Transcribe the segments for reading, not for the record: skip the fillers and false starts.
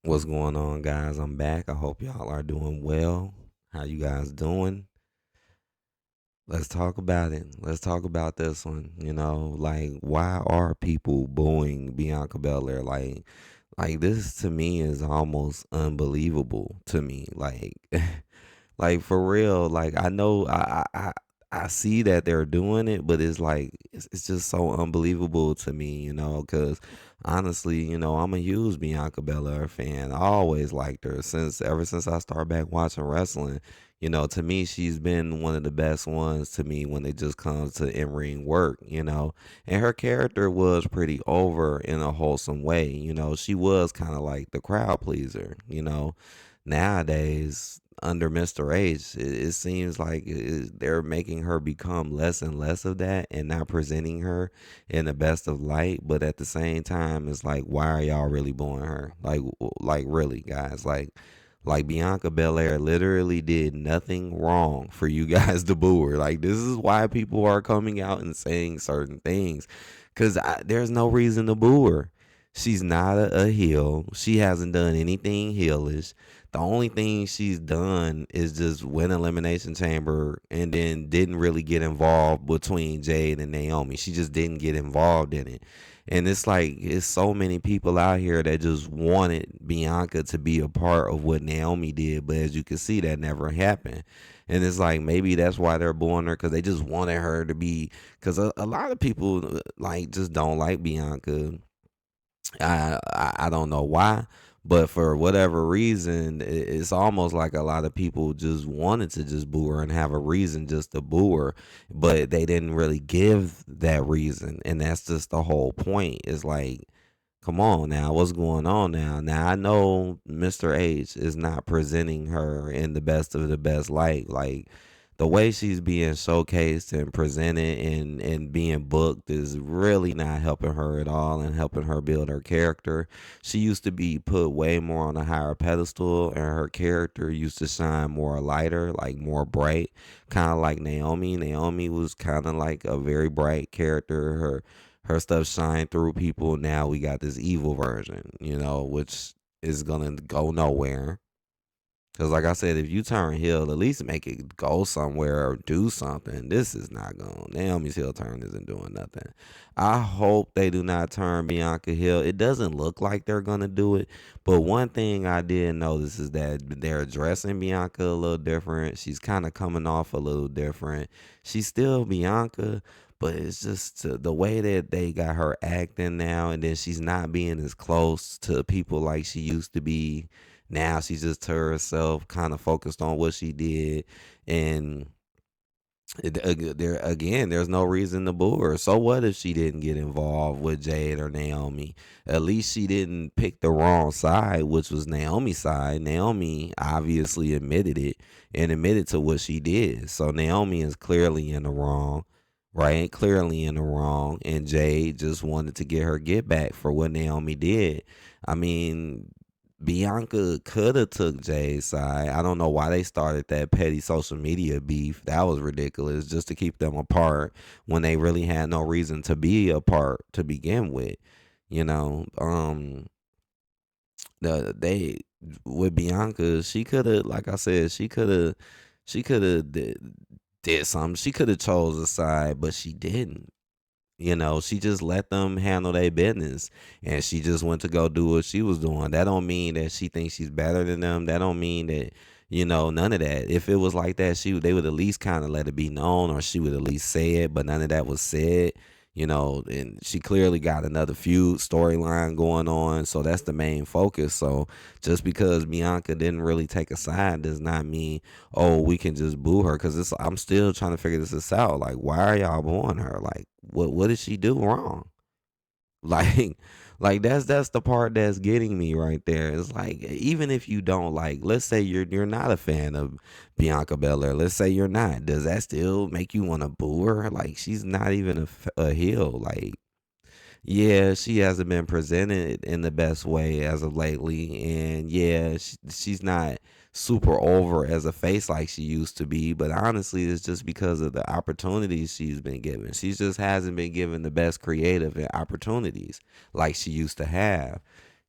What's going on, guys? I'm back. I hope y'all are doing well. How you guys doing? Let's talk about it. Let's talk about this one. Like why are people booing Bianca Belair? Like this to me is almost unbelievable to me. Like like for real. Like I know I see that they're doing it, but it's just so unbelievable to me, because honestly, I'm a huge Bianca Belair fan. I always liked her ever since I started back watching wrestling. To me, she's been one of the best ones to me when it just comes to in ring work, and her character was pretty over in a wholesome way. She was kind of like the crowd pleaser. Nowadays, under Mr. H, it seems like they're making her become less and less of that and not presenting her in the best of light. But at the same time, it's like, why are y'all really booing her? Like really, guys, like Bianca Belair literally did nothing wrong for you guys to boo her. Like this is why people are coming out and saying certain things, because there's no reason to boo her. She's not a heel. She hasn't done anything heelish. The only thing she's done is just win Elimination Chamber and then didn't really get involved between Jade and Naomi. She just didn't get involved in it. And it's like, it's so many people out here that just wanted Bianca to be a part of what Naomi did. But as you can see, that never happened. And it's like, maybe that's why they're booing her, because they just wanted her to be. Because a lot of people, like, just don't like Bianca. I don't know why, but for whatever reason, it's almost like a lot of people just wanted to just boo her and have a reason just to boo her, but they didn't really give that reason, and that's just the whole point. It's like, come on now, what's going on now? Now I know Mr. H is not presenting her in the best of the best light, like the way she's being showcased and presented and being booked is really not helping her at all and helping her build her character. She used to be put way more on a higher pedestal, and her character used to shine more lighter, like more bright, kind of like Naomi. Naomi was kind of like a very bright character. Her stuff shined through people. Now we got this evil version, which is gonna go nowhere. Cause like I said, if you turn heel, at least make it go somewhere or do something. This is not going. Naomi's heel turn isn't doing nothing. I hope they do not turn Bianca heel. It doesn't look like they're gonna do it. But one thing I did notice is that they're addressing Bianca a little different. She's kind of coming off a little different. She's still Bianca, but it's just the way that they got her acting now, and then she's not being as close to people like she used to be. Now she's just to herself, kind of focused on what she did, and there again, there's no reason to boo her. So what if she didn't get involved with Jade or Naomi? At least she didn't pick the wrong side, which was Naomi's side. Naomi obviously admitted it and admitted to what she did. So Naomi is clearly in the wrong, right? Clearly in the wrong, and Jade just wanted to get her get back for what Naomi did. I mean, Bianca could have took Jay's side. I don't know why they started that petty social media beef. That was ridiculous, just to keep them apart when they really had no reason to be apart to begin with. You know, they with Bianca, she could have, like I said, she could have did something. She could have chose a side, but she didn't. She just let them handle their business, and she just went to go do what she was doing. That don't mean that she thinks she's better than them. That don't mean that, none of that. If it was like that, they would at least kind of let it be known, or she would at least say it, but none of that was said. And she clearly got another feud storyline going on, so that's the main focus. So just because Bianca didn't really take a side does not mean, oh, we can just boo her, because I'm still trying to figure this out. Like, why are y'all booing her? Like, what did she do wrong? Like, like that's the part that's getting me right there. It's like, even if you don't, like, let's say you're not a fan of Bianca Belair. Let's say you're not. Does that still make you want to boo her? Like, she's not even a heel. Like, yeah, she hasn't been presented in the best way as of lately, and yeah, she's not super over as a face like she used to be. But honestly, it's just because of the opportunities she's been given. She just hasn't been given the best creative and opportunities like she used to have.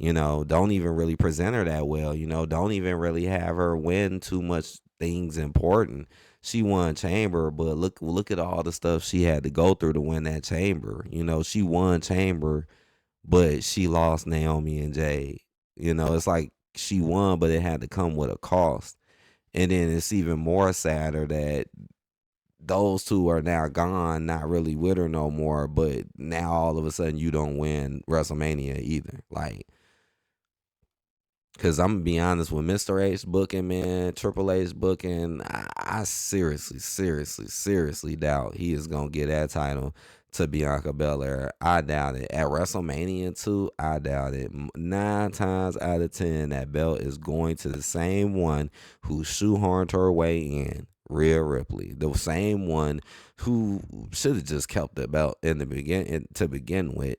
Don't even really present her that well. Don't even really have her win too much things important. She won Chamber, but look at all the stuff she had to go through to win that Chamber. She won Chamber, but she lost Naomi and Jade. It's like she won, but it had to come with a cost. And then it's even more sadder that those two are now gone, not really with her no more. But now all of a sudden you don't win WrestleMania either. Like, cause I'm gonna be honest with Mr. H booking, man, Triple H booking. I seriously, seriously, seriously doubt he is gonna get that title to Bianca Belair. I doubt it. At WrestleMania 2, I doubt it. 9 times out of 10, that belt is going to the same one who shoehorned her way in. Rhea Ripley, the same one who should have just kept the belt in the begin to begin with.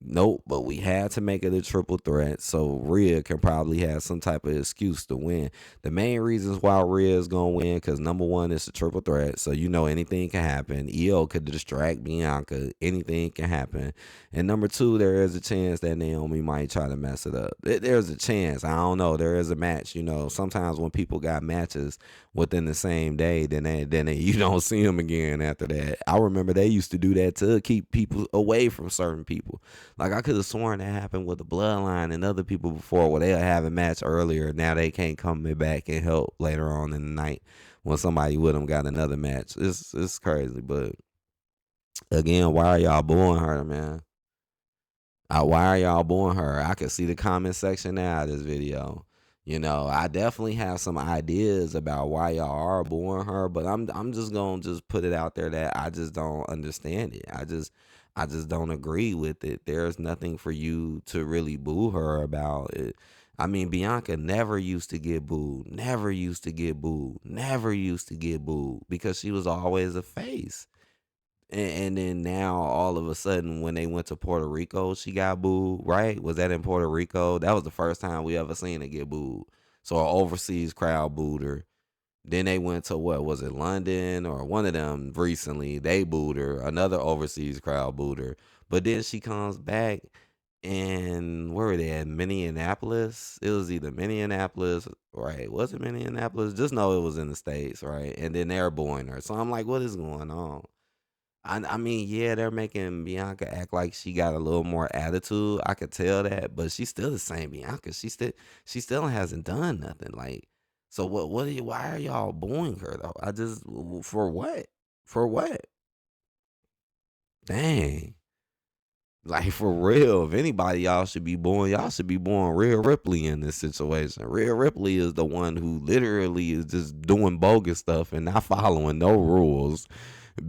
Nope, but we had to make it a triple threat so Rhea can probably have some type of excuse to win. The main reasons why Rhea is gonna win, because number one, it's a triple threat, so anything can happen. EO could distract Bianca, anything can happen. And number two, there is a chance that Naomi might try to mess it up. There's a chance. I don't know. There is a match. Sometimes when people got matches within the same day, then you don't see them again after that. I remember they used to do that to keep people away from certain people. Like, I could have sworn that happened with the Bloodline and other people before, where they'll have a match earlier. Now they can't come back and help later on in the night when somebody with them got another match. It's crazy. But again, why are y'all booing her, man? Why are y'all booing her? I can see the comment section now of this video. I definitely have some ideas about why y'all are booing her, but I'm just gonna just put it out there that I just don't understand it. I just don't agree with it. There's nothing for you to really boo her about it. I mean, Bianca never used to get booed, never used to get booed, never used to get booed because she was always a face. And then now all of a sudden when they went to Puerto Rico, she got booed, right? Was that in Puerto Rico? That was the first time we ever seen her get booed. So an overseas crowd booed her. Then they went to, what was it, London or one of them recently. They booed her. Another overseas crowd booed her. But then she comes back and where were they at? Minneapolis? It was either Minneapolis, right? Was it Minneapolis? Just know it was in the States, right? And then they're booing her. So I'm like, what is going on? I mean, yeah, they're making Bianca act like she got a little more attitude. I could tell that, but she's still the same Bianca. She still hasn't done nothing. Like, so what are you, why are y'all booing her though? For what? For what? Dang. Like, for real, if anybody y'all should be booing Rhea Ripley in this situation. Rhea Ripley is the one who literally is just doing bogus stuff and not following no rules.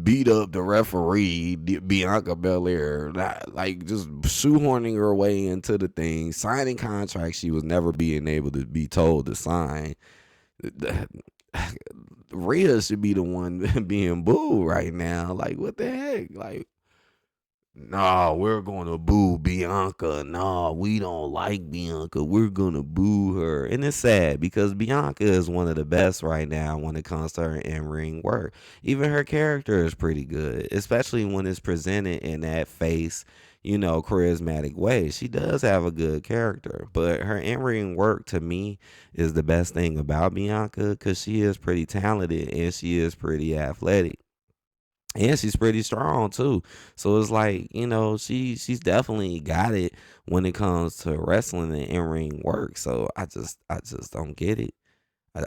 Beat up the referee, Bianca Belair, like just shoehorning her way into the thing, signing contracts she was never being able to be told to sign. Rhea should be the one being booed right now. Like, what the heck? Like, nah, we're gonna boo Bianca. Nah, we don't like Bianca. We're gonna boo her. And it's sad because Bianca is one of the best right now when it comes to her in-ring work. Even her character is pretty good, especially when it's presented in that face, charismatic way. She does have a good character, but her in-ring work to me is the best thing about Bianca because she is pretty talented and she is pretty athletic. And she's pretty strong too. So it's like, she's definitely got it when it comes to wrestling and in-ring work. So I just don't get it.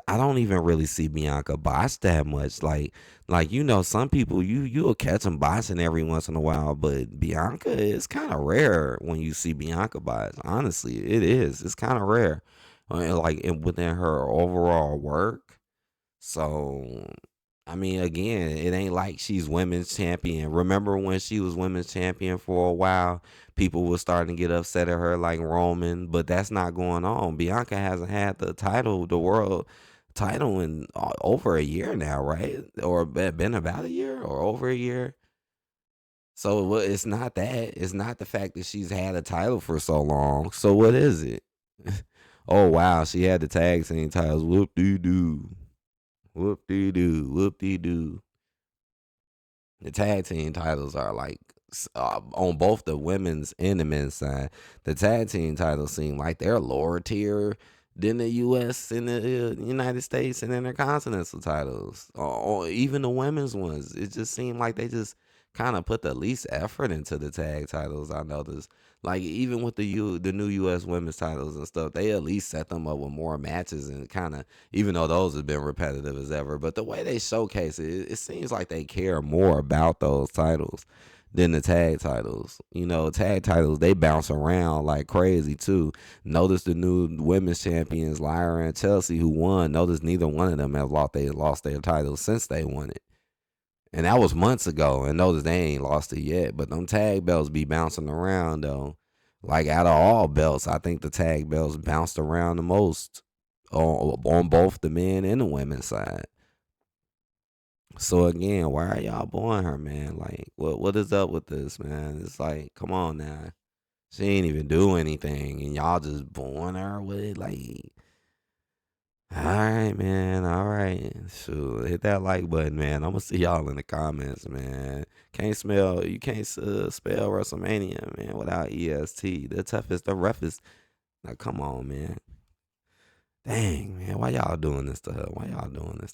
I don't even really see Bianca botch that much. Like some people you'll catch them botching every once in a while, but Bianca is kind of rare when you see Bianca botch. Honestly, it is. It's kind of rare, like within her overall work. So, I mean, again, it ain't like she's women's champion. Remember when she was women's champion for a while? People were starting to get upset at her like Roman, but that's not going on. Bianca hasn't had the title, the world title, in over a year now, right? Or been about a year or over a year. So it's not that. It's not the fact that she's had a title for so long. So what is it? Oh wow, she had the tag team titles. Whoop dee doo. Whoop dee doo, whoop dee doo. The tag team titles are like on both the women's and the men's side. The tag team titles seem like they're lower tier than the U.S. and the United States and intercontinental titles, or even the women's ones. It just seemed like they just kind of put the least effort into the tag titles. I noticed, like even with the new U.S. women's titles and stuff, they at least set them up with more matches and kind of, even though those have been repetitive as ever, but the way they showcase it, it seems like they care more about those titles than the tag titles. You know, tag titles, they bounce around like crazy too. Notice the new women's champions, Lyra and Chelsea, who won. Notice neither one of them have lost their titles since they won it. And that was months ago. And notice they ain't lost it yet. But them tag belts be bouncing around though. Like out of all belts, I think the tag belts bounced around the most on both the men and the women's side. So again, why are y'all booing her, man? Like, what is up with this, man? It's like, come on now. She ain't even do anything, and y'all just booing her with it. Like, all right, man. All right, sure. Hit that like button, man. I'm gonna see y'all in the comments, man. You can't spell WrestleMania, man, without EST. The toughest, the roughest. Now, come on, man. Dang, man. Why y'all doing this to her? Why y'all doing this?